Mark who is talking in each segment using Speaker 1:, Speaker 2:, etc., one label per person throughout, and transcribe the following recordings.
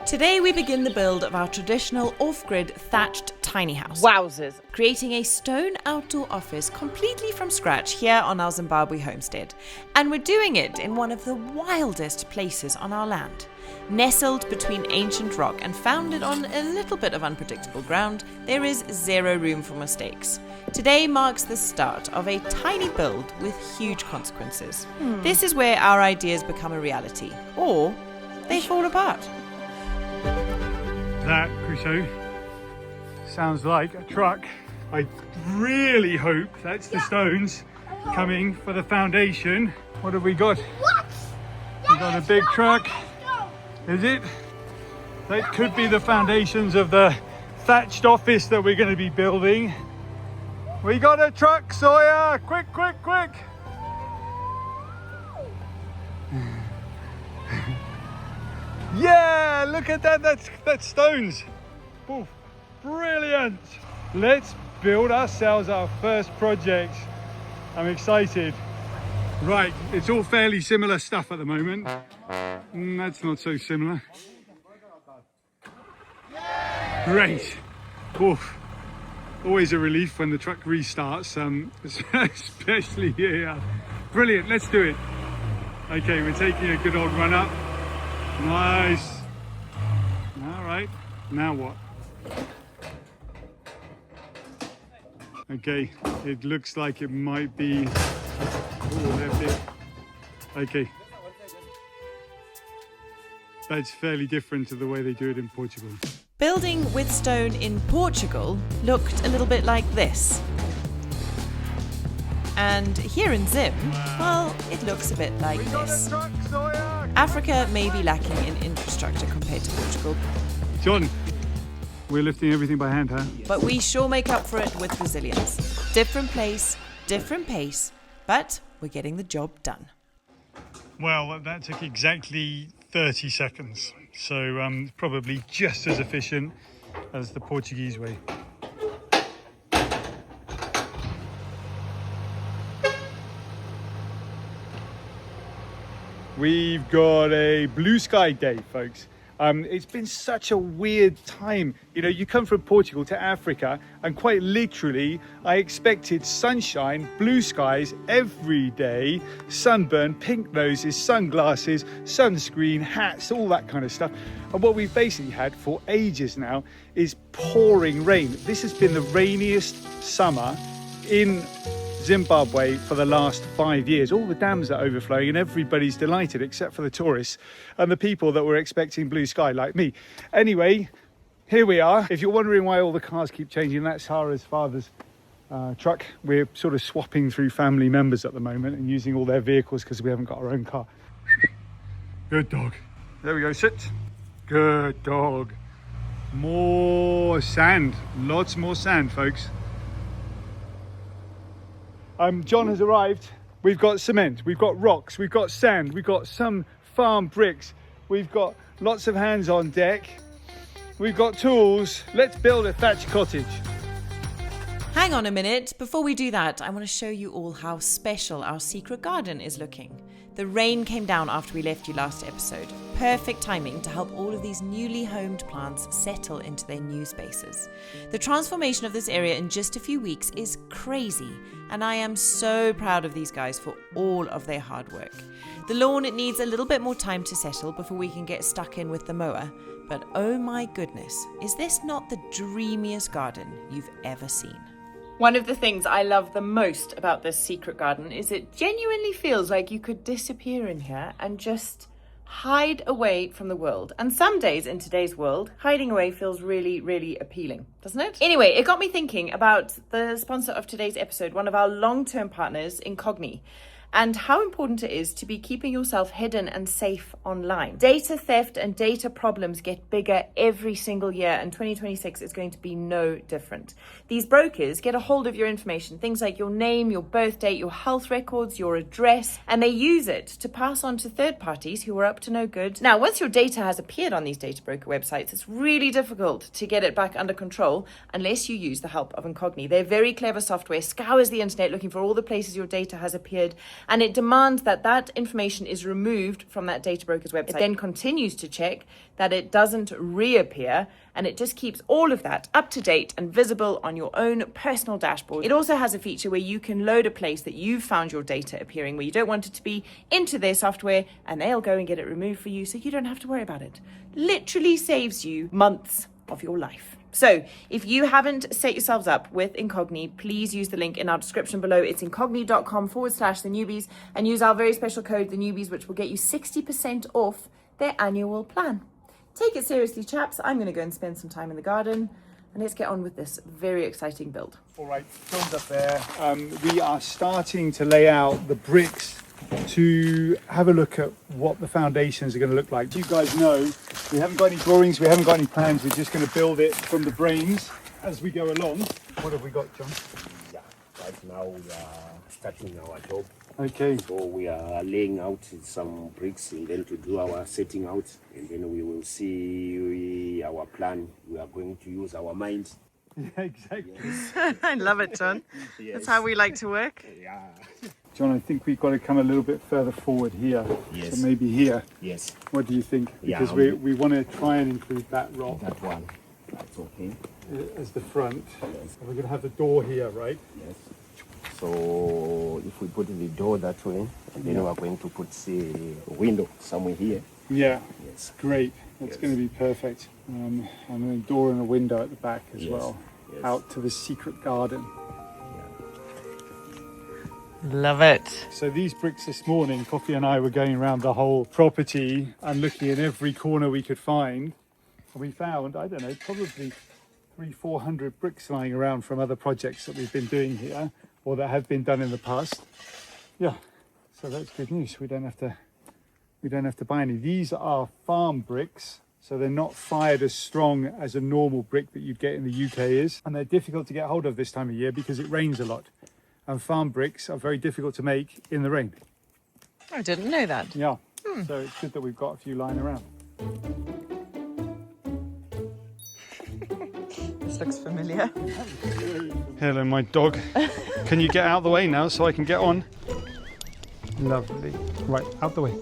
Speaker 1: Today we begin the build of our traditional off-grid thatched tiny house.
Speaker 2: Wowzers.
Speaker 1: Creating a stone outdoor office completely from scratch here on our Zimbabwe homestead. And we're doing it in one of the wildest places on our land. Nestled between ancient rock and founded on a little bit of unpredictable ground, there is zero room for mistakes. Today marks the start of a tiny build with huge consequences. This is where our ideas become a reality, or they fall apart.
Speaker 3: That, Crusoe, sounds like a truck. I really hope that's the stones coming for the foundation. What have we got?
Speaker 4: What?
Speaker 3: We've got a big truck. Is it? That could be the foundations of the thatched office that we're going to be building. We got a truck, Sawyer! Quick, quick, quick! Yeah, look at that, that's stones. Ooh, brilliant. Let's build ourselves our first project. I'm excited. Right, it's all fairly similar stuff at the moment. That's not so similar. Great. Oof. Always a relief when the truck restarts, especially here. Brilliant, let's do it. Okay, we're taking a good old run up. Nice. All right, now what? Okay, it looks like it might be... Oh, that's it. Okay. That's fairly different to the way they do it in Portugal.
Speaker 1: Building with stone in Portugal looked a little bit like this. And here in Zim, well, it looks a bit like this. Africa may be lacking in infrastructure compared to Portugal.
Speaker 3: John, we're lifting everything by hand, huh?
Speaker 1: But we sure make up for it with resilience. Different place, different pace, but we're getting the job done.
Speaker 3: Well, that took exactly 30 seconds. So probably just as efficient as the Portuguese way. We've got a blue sky day, folks. It's been such a weird time. You know, you come from Portugal to Africa and quite literally I expected sunshine, blue skies every day, sunburn, pink noses, sunglasses, sunscreen, hats, all that kind of stuff. And what we've basically had for ages now is pouring rain. This has been the rainiest summer in Zimbabwe for the last 5 years. All the dams are overflowing and everybody's delighted except for the tourists and the people that were expecting blue sky like me. Anyway, here we are. If you're wondering why all the cars keep changing, that's Sarah's father's truck. We're sort of swapping through family members at the moment and using all their vehicles because we haven't got our own car. Good dog. There we go, sit. Good dog. More sand, lots more sand, folks. John has arrived. We've got cement, we've got rocks, we've got sand, we've got some farm bricks, we've got lots of hands on deck, we've got tools. Let's build a thatched cottage.
Speaker 1: Hang on a minute. Before we do that, I want to show you all how special our secret garden is looking. The rain came down after we left you last episode. Perfect timing to help all of these newly homed plants settle into their new spaces. The transformation of this area in just a few weeks is crazy, and I am so proud of these guys for all of their hard work. The lawn needs a little bit more time to settle before we can get stuck in with the mower, but oh my goodness, is this not the dreamiest garden you've ever seen? One of the things I love the most about this secret garden is it genuinely feels like you could disappear in here and just hide away from the world. And some days in today's world, hiding away feels really, really appealing, doesn't it? Anyway, it got me thinking about the sponsor of today's episode, one of our long-term partners, Incogni, and how important it is to be keeping yourself hidden and safe online. Data theft and data problems get bigger every single year, and 2026 is going to be no different. These brokers get a hold of your information, things like your name, your birth date, your health records, your address, and they use it to pass on to third parties who are up to no good. Now, once your data has appeared on these data broker websites, it's really difficult to get it back under control unless you use the help of Incogni. Their very clever software scours the internet looking for all the places your data has appeared, and it demands that that information is removed from that data broker's website. It then continues to check that it doesn't reappear, and it just keeps all of that up to date and visible on your own personal dashboard. It also has a feature where you can load a place that you've found your data appearing where you don't want it to be into their software, and they'll go and get it removed for you so you don't have to worry about it. Literally saves you months of your life. So if you haven't set yourselves up with Incogni, please use the link in our description below. It's incogni.com/TheNewbys, and use our very special code TheNewbys, which will get you 60% off their annual plan. Take it seriously, chaps. I'm going to go and spend some time in the garden, and let's get on with this very exciting build.
Speaker 3: All right, John's up there. We are starting to lay out the bricks to have a look at what the foundations are going to look like. You guys know we haven't got any drawings, we haven't got any plans. We're just going to build it from the brains as we go along. What have we got, John?
Speaker 2: Yeah, right now we are starting our job.
Speaker 3: Okay.
Speaker 2: So we are laying out some bricks and then to do our setting out, and then we will see our plan. We are going to use our mind.
Speaker 3: Yeah, exactly.
Speaker 2: Yes.
Speaker 1: I love it, John.
Speaker 2: Yes.
Speaker 1: That's how we like to work.
Speaker 2: Yeah.
Speaker 3: John, I think we've got to come a little bit further forward here.
Speaker 2: Yes.
Speaker 3: So maybe here.
Speaker 2: Yes.
Speaker 3: What do you think?
Speaker 2: Yeah,
Speaker 3: Because we want to try and include that rock
Speaker 2: That one. That's okay.
Speaker 3: as the front.
Speaker 2: Yes.
Speaker 3: And we're going to have the door here, right?
Speaker 2: Yes. So if we put the door that way, and then we are going to put a window somewhere here.
Speaker 3: Yeah.
Speaker 2: Yes.
Speaker 3: Great. That's
Speaker 2: Yes.
Speaker 3: going to be perfect. And then a door and a window at the back as
Speaker 2: Yes.
Speaker 3: well.
Speaker 2: Yes.
Speaker 3: Out to the secret garden.
Speaker 1: Love it.
Speaker 3: So these bricks this morning, Coffee and I were going around the whole property and looking in every corner we could find. And we found, I don't know, probably 300-400 bricks lying around from other projects that we've been doing here or that have been done in the past. Yeah, so that's good news. We don't have to buy any. These are farm bricks, so they're not fired as strong as a normal brick that you'd get in the UK is. And they're difficult to get hold of this time of year because it rains a lot. And farm bricks are very difficult to make in the rain.
Speaker 1: I didn't know that.
Speaker 3: Yeah, so it's good that we've got a few lying around.
Speaker 1: This looks familiar.
Speaker 3: Hello, my dog. Can you get out of the way now so I can get on? Lovely. Right, out the way.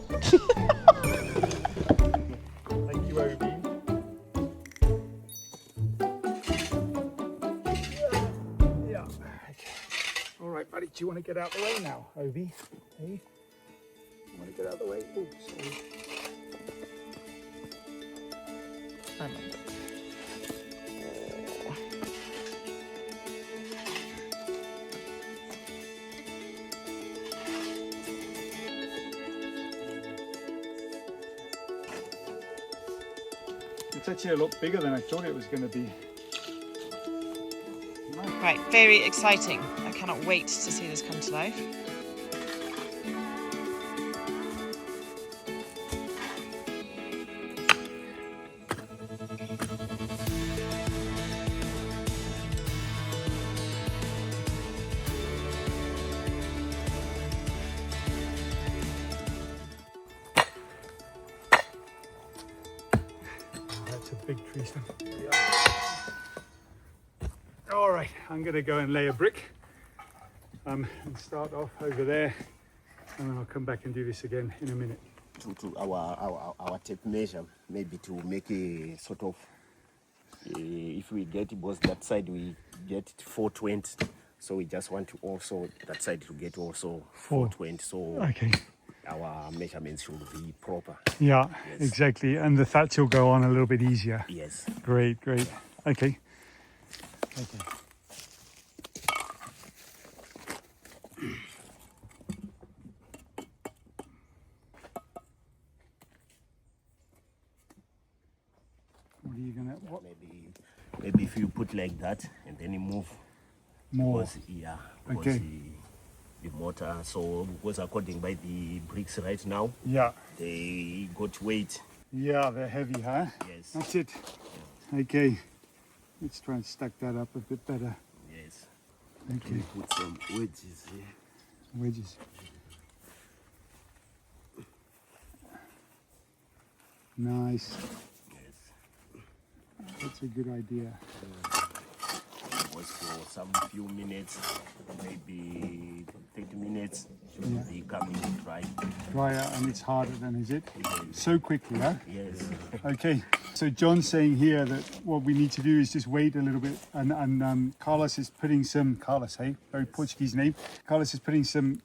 Speaker 3: Thank you, Obi. Yeah. Okay. All right, buddy. Do you want to get out of the way now, Obi? Hey? You want to get out of the way? Oh, sorry. It's actually a lot bigger than I thought it was going to be.
Speaker 1: Right, very exciting. I cannot wait to see this come to life.
Speaker 3: That's a big tree stump. Yeah. All right, I'm going to go and lay a brick and start off over there, and then I'll come back and do this again in a minute.
Speaker 2: To our tape measure, maybe to make a sort of, if we get both that side, we get 420. So we just want to also, that side to get also 420. So
Speaker 3: Okay.
Speaker 2: our measurements should be proper.
Speaker 3: Yeah,
Speaker 2: Yes.
Speaker 3: exactly. And the thatch will go on a little bit easier.
Speaker 2: Yes.
Speaker 3: Great, great. Okay. Okay. What are you gonna? What
Speaker 2: Maybe if you put like that and then you move
Speaker 3: more?
Speaker 2: because because
Speaker 3: Okay.
Speaker 2: the motor, so because according by the bricks right now,
Speaker 3: Yeah.
Speaker 2: they got weight.
Speaker 3: Yeah, they're heavy, huh?
Speaker 2: Yes.
Speaker 3: That's it. Okay. Let's try and stack that up a bit better.
Speaker 2: Yes.
Speaker 3: Okay.
Speaker 2: Put some wedges here.
Speaker 3: Wedges. Nice.
Speaker 2: Yes.
Speaker 3: That's a good idea.
Speaker 2: Was for some few minutes, maybe 30 30 minutes should be coming dry.
Speaker 3: Dry out, and it's harder then, is it? So quickly, huh?
Speaker 2: Yes.
Speaker 3: Okay, so John's saying here that what we need to do is just wait a little bit, and Carlos is putting some, Carlos, hey, very Portuguese name. Carlos is putting some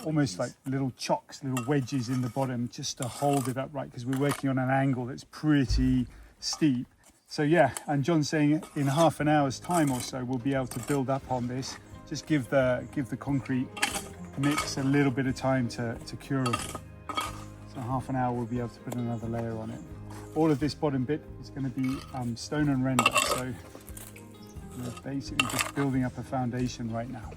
Speaker 3: almost like little chocks, little wedges in the bottom just to hold it upright, because we're working on an angle that's pretty steep. So yeah, and John's saying in half an hour's time or so we'll be able to build up on this. Just give the concrete mix a little bit of time to cure. So half an hour we'll be able to put another layer on it. All of this bottom bit is going to be stone and render, so we're basically just building up a foundation right now.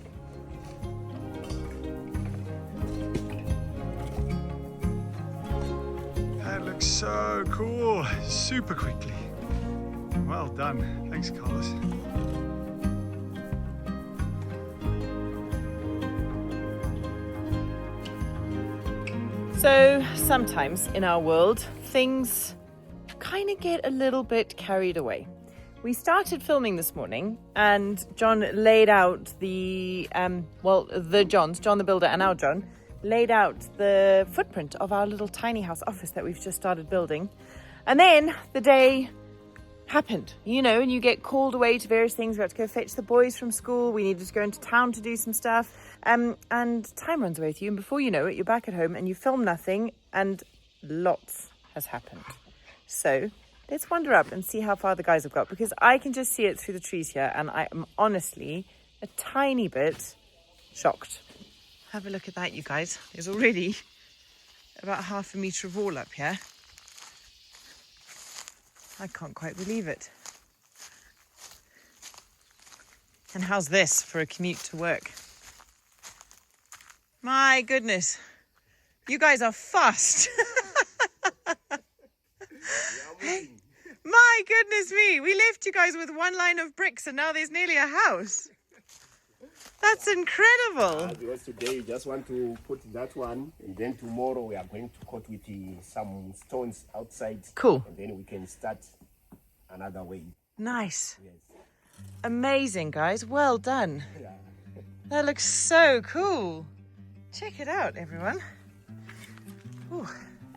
Speaker 3: That looks so cool, super quickly. Well done, thanks Carlos.
Speaker 1: So sometimes in our world, things kind of get a little bit carried away. We started filming this morning and John laid out John the builder and our John, laid out the footprint of our little tiny house office that we've just started building. And then the day happened, you know, and you get called away to various things. We had to go fetch the boys from school. We needed to go into town to do some stuff. And time runs away with you. And before you know it, you're back at home and you film nothing and lots has happened. So let's wander up and see how far the guys have got, because I can just see it through the trees here. And I am honestly a tiny bit shocked. Have a look at that, you guys. There's already about half a metre of wall up here. I can't quite believe it. And how's this for a commute to work? My goodness, you guys are fast. My goodness me, we left you guys with one line of bricks and now there's nearly a house. That's incredible.
Speaker 2: Because today we just want to put that one, and then tomorrow we are going to cut with some stones outside.
Speaker 1: Cool.
Speaker 2: And then we can start another way.
Speaker 1: Nice.
Speaker 2: Yes.
Speaker 1: Amazing, guys. Well done.
Speaker 2: Yeah.
Speaker 1: That looks so cool. Check it out, everyone. Ooh.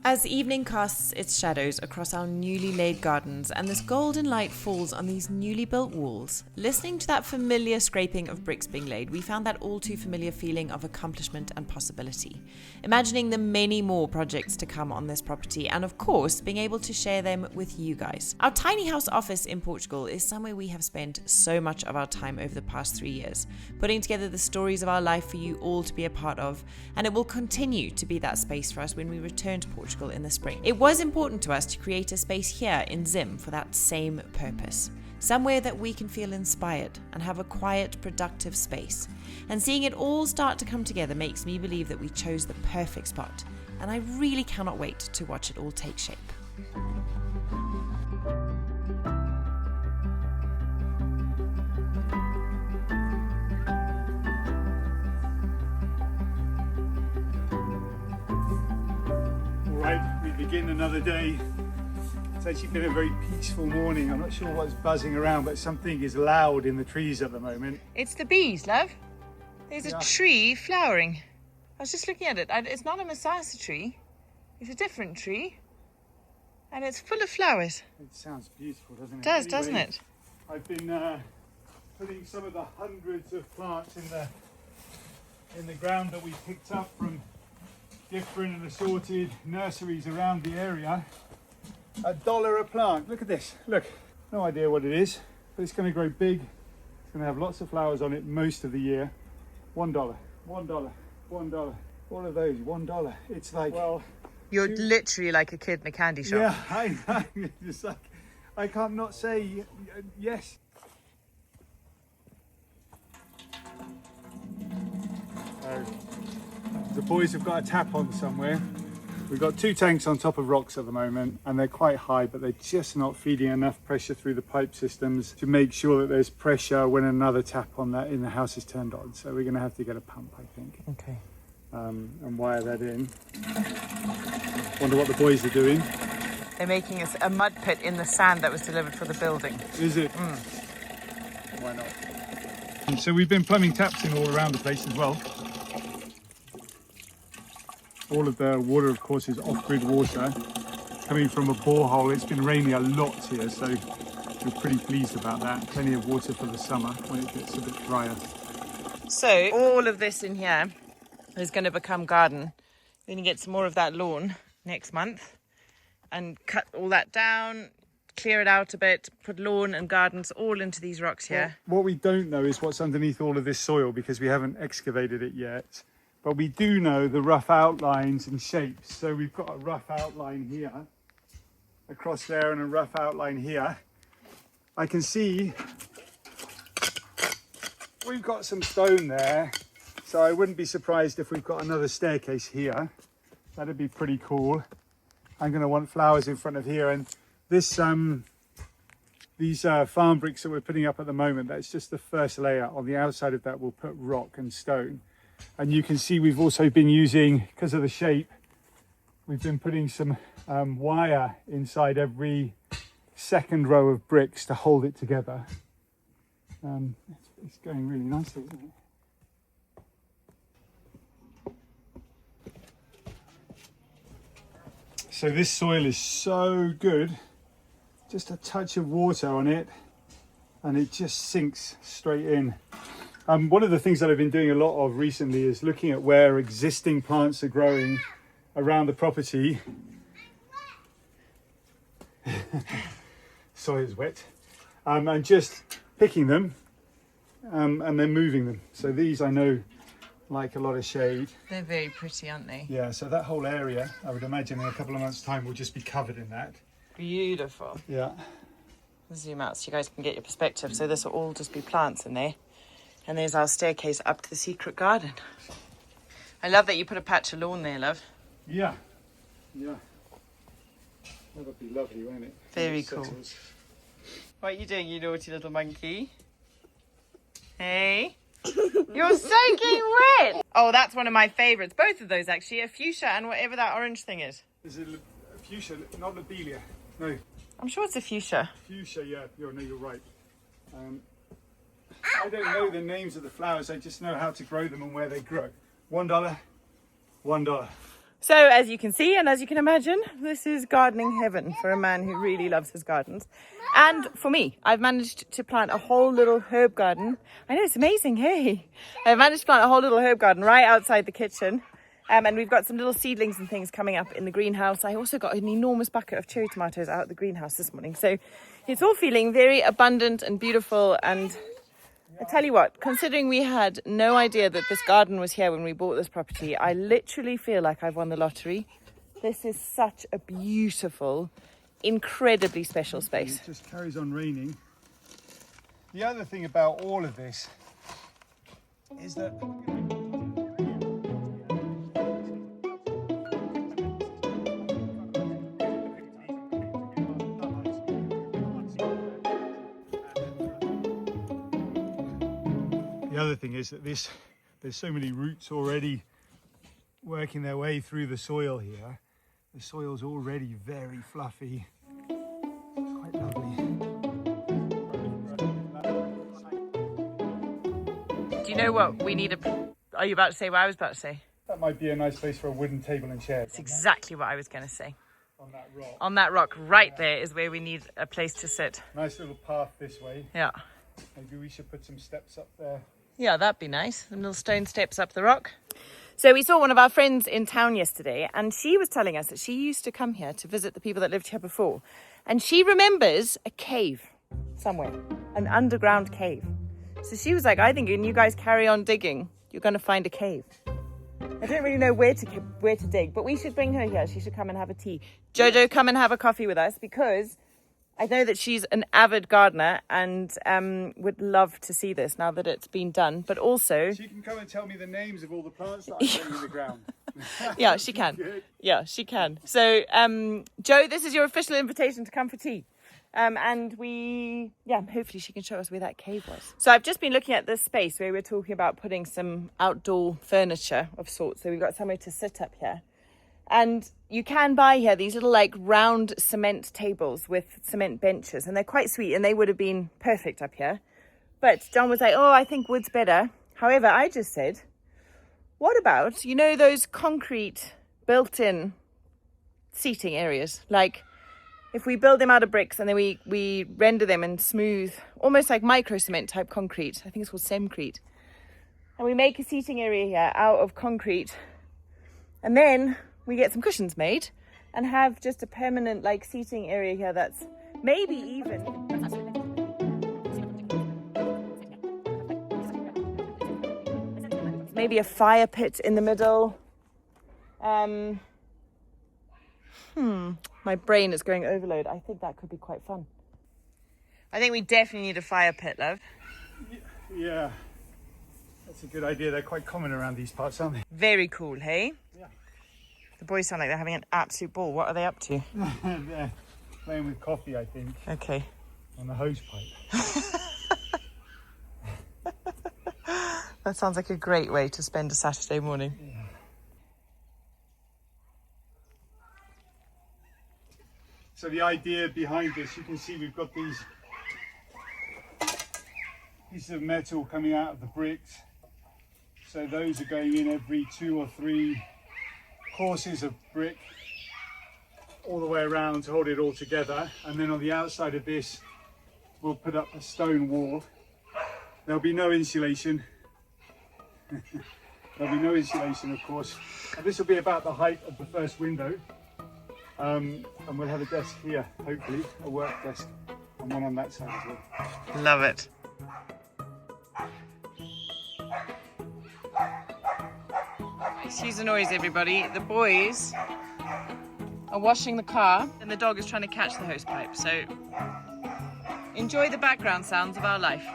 Speaker 1: As evening casts its shadows across our newly laid gardens and this golden light falls on these newly built walls, listening to that familiar scraping of bricks being laid, we found that all too familiar feeling of accomplishment and possibility. Imagining the many more projects to come on this property and of course being able to share them with you guys. Our tiny house office in Portugal is somewhere we have spent so much of our time over the past 3 years, putting together the stories of our life for you all to be a part of, and it will continue to be that space for us when we return to Portugal in the spring. It was important to us to create a space here in Zim for that same purpose. Somewhere that we can feel inspired and have a quiet, productive space. And seeing it all start to come together makes me believe that we chose the perfect spot. And I really cannot wait to watch it all take shape.
Speaker 3: Right, we begin another day. It's actually been a very peaceful morning. I'm not sure what's buzzing around, but something is loud in the trees at the moment.
Speaker 1: It's the bees, love. There's a tree flowering. I was just looking at it. It's not a Miscellaneous tree. It's a different tree. And it's full of flowers.
Speaker 3: It sounds beautiful, doesn't it?
Speaker 1: It does,
Speaker 3: Anyway,
Speaker 1: doesn't it?
Speaker 3: I've been putting some of the hundreds of plants in the ground that we picked up from different and assorted nurseries around the area. $1 a plant. Look at this. Look, no idea what it is, but it's going to grow big. It's going to have lots of flowers on it most of the year. $1, $1, $1. All of those, $1. It's like, well,
Speaker 1: You're literally like a kid in a candy shop.
Speaker 3: yeah, I just like, I can't not say yes. The boys have got a tap on somewhere. We've got 2 tanks on top of rocks at the moment and they're quite high, but they're just not feeding enough pressure through the pipe systems to make sure that there's pressure when another tap on that in the house is turned on. So we're going to have to get a pump, I think.
Speaker 1: Okay.
Speaker 3: And wire that in. Wonder what the boys are doing.
Speaker 1: They're making a mud pit in the sand that was delivered for the building.
Speaker 3: Is it? Why not? So we've been plumbing taps in all around the place as well. All of the water, of course, is off-grid water coming from a borehole. It's been raining a lot here, so we're pretty pleased about that. Plenty of water for the summer when it gets a bit drier.
Speaker 1: So all of this in here is going to become garden. We're going to get some more of that lawn next month and cut all that down, clear it out a bit, put lawn and gardens all into these rocks here.
Speaker 3: Well, what we don't know is what's underneath all of this soil because we haven't excavated it yet. But we do know the rough outlines and shapes. So we've got a rough outline here, across there, and a rough outline here. I can see we've got some stone there. So I wouldn't be surprised if we've got another staircase here. That'd be pretty cool. I'm going to want flowers in front of here. And this, these farm bricks that we're putting up at the moment, that's just the first layer. On the outside of that, we'll put rock and stone. And you can see we've also been using, because of the shape, we've been putting some wire inside every second row of bricks to hold it together. It's going really nicely, isn't it? So this soil is so good, just a touch of water on it and it just sinks straight in. One of the things that I've been doing a lot of recently is looking at where existing plants are growing around the property. Soil is wet. And just picking them and then moving them. So these I know like a lot of shade.
Speaker 1: They're very pretty, aren't they?
Speaker 3: Yeah, so that whole area, I would imagine in a couple of months' time, will just be covered in that.
Speaker 1: Beautiful.
Speaker 3: Yeah.
Speaker 1: Zoom out so you guys can get your perspective. So this will all just be plants in there. And there's our staircase up to the secret garden. I love that you put a patch of lawn there, love.
Speaker 3: Yeah. Yeah. That would be lovely, won't it?
Speaker 1: Very cool. What are you doing, you naughty little monkey? Hey? You're soaking wet! Oh, that's one of my favourites. Both of those, actually. A fuchsia and whatever that orange thing is.
Speaker 3: Is it a fuchsia, not lobelia? No.
Speaker 1: I'm sure it's a fuchsia.
Speaker 3: Fuchsia, yeah. You're right. I don't know the names of the flowers. I just know how to grow them and where they grow. $1, $1.
Speaker 1: So as you can see and as you can imagine, this is gardening heaven for a man who really loves his gardens. And for me, I've managed to plant a whole little herb garden. I know, it's amazing, hey. I've managed to plant a whole little herb garden right outside the kitchen. And we've got some little seedlings and things coming up in the greenhouse. I also got an enormous bucket of cherry tomatoes out of the greenhouse this morning. So it's all feeling very abundant and beautiful. And I tell you what, considering we had no idea that this garden was here when we bought this property, I literally feel like I've won the lottery. This is such a beautiful, incredibly special space.
Speaker 3: It just carries on raining. The other thing about all of this is that there's so many roots already working their way through the soil here. The soil's already very fluffy. Quite lovely.
Speaker 1: Do you know what we need are you about to say what I was about to say?
Speaker 3: That might be a nice place for a wooden table and chair.
Speaker 1: That's exactly what I was going to say.
Speaker 3: On that rock.
Speaker 1: On that rock right there is where we need a place to sit.
Speaker 3: Nice little path this way.
Speaker 1: Yeah.
Speaker 3: Maybe we should put some steps up there.
Speaker 1: Yeah, that'd be nice. Some little stone steps up the rock. So we saw one of our friends in town yesterday and she was telling us that she used to come here to visit the people that lived here before. And she remembers a cave somewhere, an underground cave. So she was like, I think when you guys carry on digging, you're going to find a cave. I don't really know where to dig, but we should bring her here. She should come and have a tea. Jojo, come and have a coffee with us because I know that she's an avid gardener and would love to see this now that it's been done. But also,
Speaker 3: she can come and tell me the names of all the plants that I'm putting in the ground.
Speaker 1: Yeah, she can. Yeah, she can. So, Joe, this is your official invitation to come for tea. And hopefully she can show us where that cave was. So I've just been looking at this space where we're talking about putting some outdoor furniture of sorts. So we've got somewhere to sit up here. And you can buy here these little like round cement tables with cement benches. And they're quite sweet and they would have been perfect up here. But John was like, oh, I think wood's better. However, I just said, what about, those concrete built-in seating areas. Like if we build them out of bricks and then we render them in smooth, almost like micro cement type concrete. I think it's called semcrete. And we make a seating area here out of concrete. And then we get some cushions made and have just a permanent like seating area here that's maybe even maybe a fire pit in the middle. My brain is going overload. I think that could be quite fun. I think we definitely need a fire pit, love.
Speaker 3: Yeah, that's a good idea. They're quite common around these parts, aren't they?
Speaker 1: Very cool, hey?
Speaker 3: Yeah.
Speaker 1: The boys sound like they're having an absolute ball. What are they up to?
Speaker 3: They're playing with coffee, I think.
Speaker 1: Okay.
Speaker 3: On the hose pipe.
Speaker 1: That sounds like a great way to spend a Saturday morning.
Speaker 3: Yeah. So the idea behind this, you can see we've got these pieces of metal coming out of the bricks. So those are going in every 2 or 3 courses of brick all the way around to hold it all together. And then on the outside of this, we'll put up a stone wall. There'll be no insulation. There'll be no insulation, of course. And this will be about the height of the first window. And we'll have a desk here, hopefully, a work desk, and one on that side as well.
Speaker 1: Love it. Excuse the noise, everybody. The boys are washing the car and the dog is trying to catch the hose pipe. So enjoy the background sounds of our life.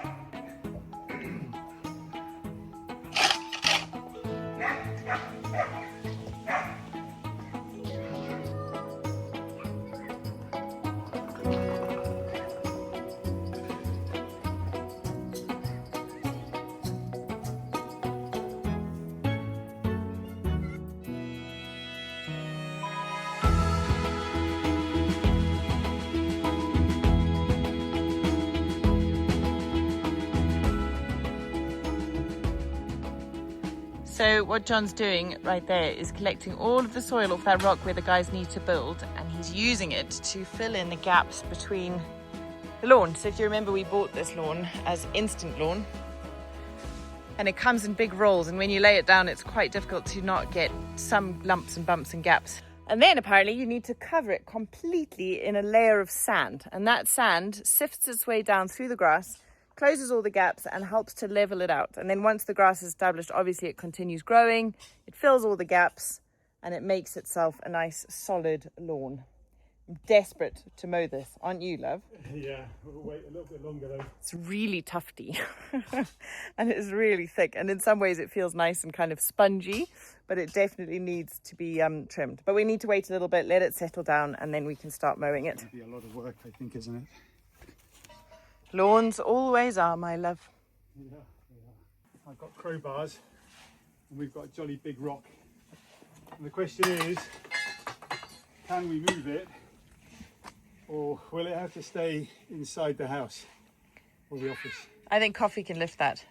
Speaker 1: So what John's doing right there is collecting all of the soil off that rock where the guys need to build, and he's using it to fill in the gaps between the lawn. So if you remember, we bought this lawn as instant lawn, and it comes in big rolls, and when you lay it down it's quite difficult to not get some lumps and bumps and gaps. And then apparently you need to cover it completely in a layer of sand, and that sand sifts its way down through the grass, closes all the gaps and helps to level it out. And then once the grass is established, obviously it continues growing, it fills all the gaps, and it makes itself a nice solid lawn. I'm desperate to mow this, aren't you, love?
Speaker 3: Yeah, we'll wait a little bit longer though.
Speaker 1: It's really tufty and it's really thick, and in some ways it feels nice and kind of spongy, but it definitely needs to be trimmed. But we need to wait a little bit, let it settle down, and then we can start mowing it.
Speaker 3: It'll be a lot of work, I think, isn't it?
Speaker 1: Lawns always are, my love.
Speaker 3: Yeah. I've got crowbars and we've got a jolly big rock. And the question is, can we move it, or will it have to stay inside the house or the office?
Speaker 1: I think Coffee can lift that.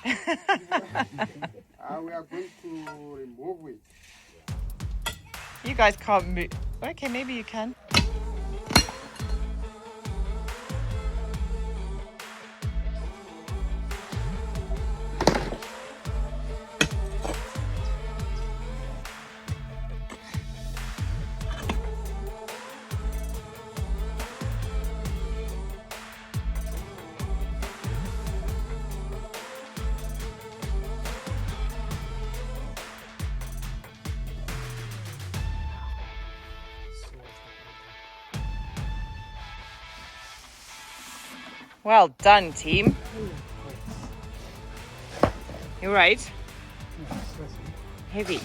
Speaker 2: We are going to remove it.
Speaker 1: You guys can't move. Okay, maybe you can. Well done, team. You're right. Heavy.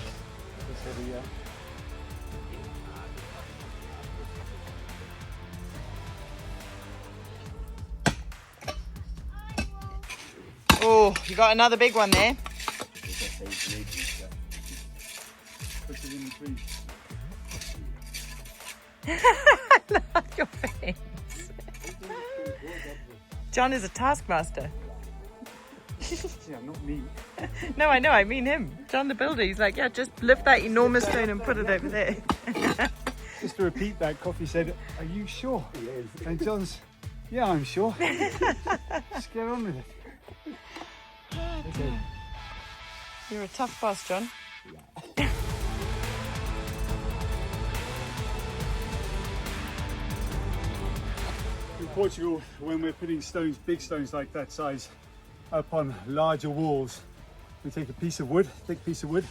Speaker 1: Oh, you got another big one there.
Speaker 3: Put it in between.
Speaker 1: Look your face. John is a taskmaster.
Speaker 3: Yeah, not me.
Speaker 1: No, I know, I mean him. John the builder. He's like, yeah, just lift that enormous stone and put it over there.
Speaker 3: Just to repeat that, Coffee said, are you sure? And John's, yeah, I'm sure. Just get on with it. Okay.
Speaker 1: You're a tough boss, John.
Speaker 3: In Portugal, when we're putting stones, big stones like that size, up on larger walls, we take a piece of wood, thick piece of wood,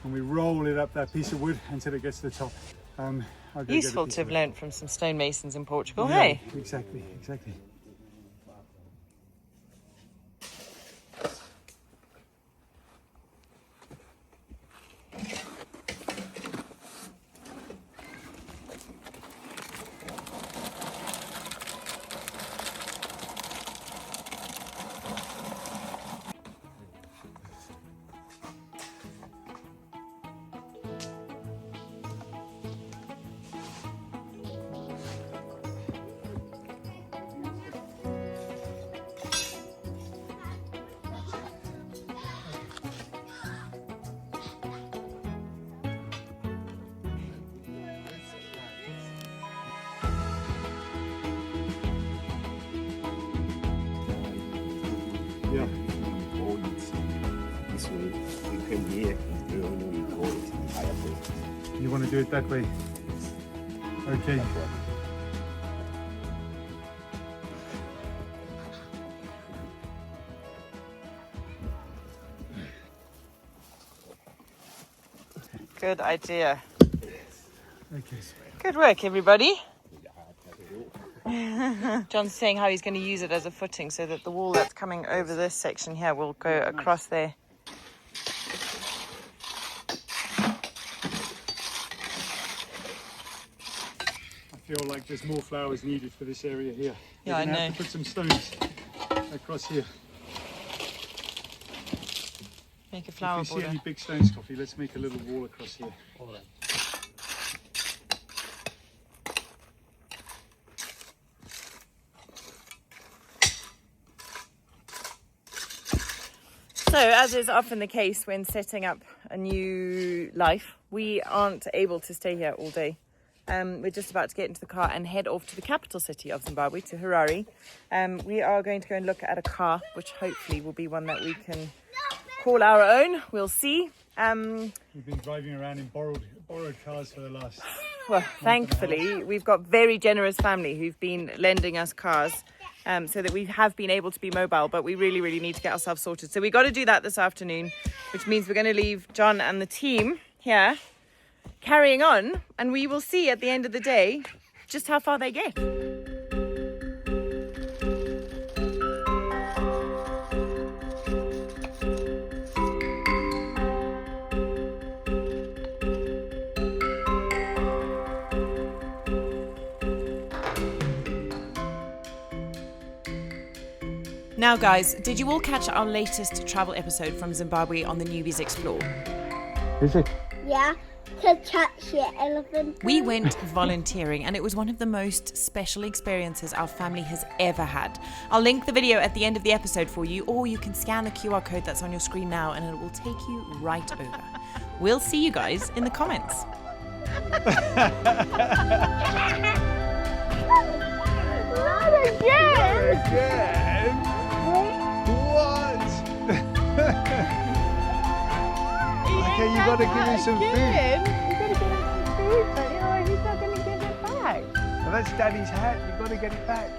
Speaker 3: and we roll it up that piece of wood until it gets to the top. I'll go
Speaker 1: Useful
Speaker 3: get a
Speaker 1: to have learnt from some stonemasons in Portugal,
Speaker 3: Yeah,
Speaker 1: hey?
Speaker 3: Exactly, exactly. Yeah.
Speaker 2: Hold it this way. We came here, we go it higher point.
Speaker 3: You want to do it that way? Okay.
Speaker 1: Good idea.
Speaker 3: Okay.
Speaker 1: Good work, everybody. John's saying how he's going to use it as a footing so that the wall that's coming over this section here will go across there.
Speaker 3: I feel like there's more flowers needed for this area here.
Speaker 1: Yeah,
Speaker 3: We're gonna
Speaker 1: I
Speaker 3: have
Speaker 1: know.
Speaker 3: to put some stones across here.
Speaker 1: Make a flower
Speaker 3: If you see
Speaker 1: border.
Speaker 3: any big stones, Coffee, let's make a little wall across here.
Speaker 2: All right.
Speaker 1: So, as is often the case when setting up a new life, we aren't able to stay here all day. We're just about to get into the car and head off to the capital city of Zimbabwe, to Harare. We are going to go and look at a car, which hopefully will be one that we can call our own. We'll see.
Speaker 3: We've been driving around in borrowed cars for the last...
Speaker 1: Well, thankfully, we've got very generous family who've been lending us cars so that we have been able to be mobile, but we really, really need to get ourselves sorted. So we got to do that this afternoon, which means we're going to leave John and the team here carrying on, and we will see at the end of the day just how far they get. Now, guys, did you all catch our latest travel episode from Zimbabwe on the Newbies Explore?
Speaker 3: Is it?
Speaker 4: Yeah, to catch the elephant.
Speaker 1: We went volunteering, and it was one of the most special experiences our family has ever had. I'll link the video at the end of the episode for you, or you can scan the QR code that's on your screen now and it will take you right over. We'll see you guys in the comments.
Speaker 4: Not again!
Speaker 3: Again? What? Okay, you gotta give him some food.
Speaker 4: You gotta give him some food, but you know, he's not gonna give it back.
Speaker 3: Well, that's Daddy's hat. You gotta get it back.